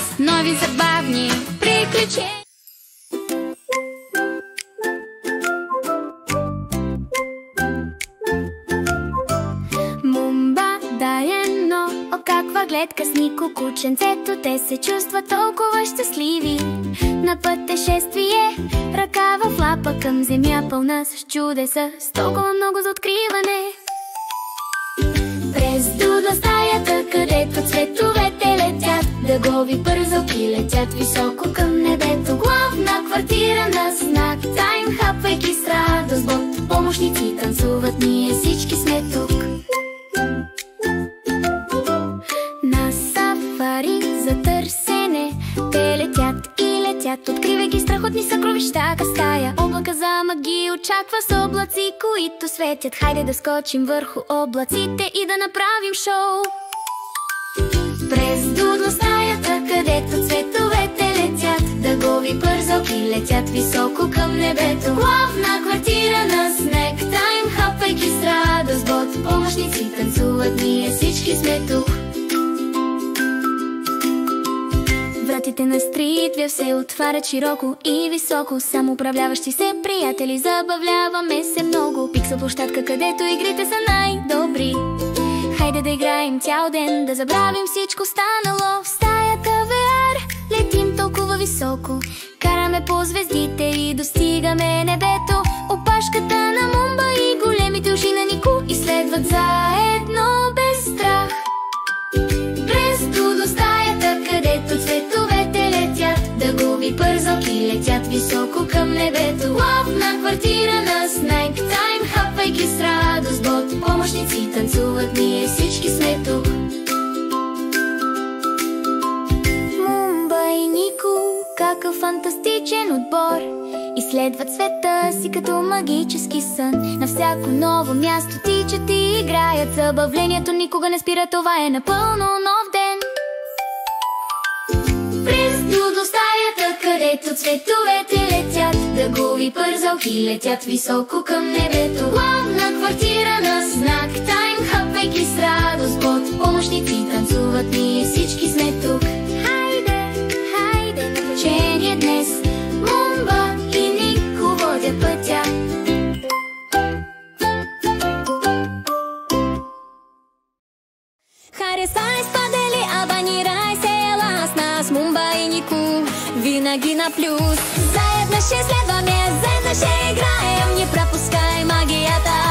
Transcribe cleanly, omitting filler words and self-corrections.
нас нови забавни приключения. Мумба, дай едно, о каква гледка с Нико кученцето. Те се чувстват толкова щастливи на пътешествие, ръка в лапа към земя, пълна с чудеса, с толкова много за откриване. През дудла стаята, където цветовете летят, дъгови бързалки летят високо към небето. Главна квартира на знак Тайм, хапвайки с радост бот, помощници танцуват, ние всички сме тук. На сафари за търсене те летят и летят, откривайки страхотни съкровища. Стая облака замък ги очаква с облаци, които светят. Хайде да скочим върху облаците и да направим шоу. През дудла стаята, където цветовете летят, дъгови бързалки летят високо към небето. Главна квартира на Снек Тайм, хапвайки с радост бот, помощници танцуват, ние всички сме тук. Вратите на Стриtview се отварят широко и високо, само управляващи се приятели, забавляваме се много. Пиксел площадка, където игрите са най-добри. Хайде да играем цял ден, да забравим всичко станало. В стаята VR летим толкова високо, караме по звездите и достигаме небето. Опашката на Мумба и големите уши на Нико изследват заедно без страх. През дудла стаята, където цветовете летят, дъгови бързалки летят високо към небето. Главна квартира на Снек Тайм, хапвайки с радост бот, помощници танцуват, ние всички сме тук. Мумба и Нико, какъв фантастичен отбор, изследват света си като магически сън. На всяко ново място тичат и играят, забавлението никога не спира, това е напълно нов ден. През дудла стаята, където цветовете летят, дъгови бързалки летят високо към небето. Главна квартира на знак Тайм, хапвайки с радост бот, помощници танцуват, ние всички сме тук. Хайде, хайде на течение днес, Мумба и Нико водят пътя. Харесай, сподели, абонирай се, ела с нас, Мумба и Нико, винаги на плюс. Заедно ще следваме, заедно ще играем, не пропускай магията.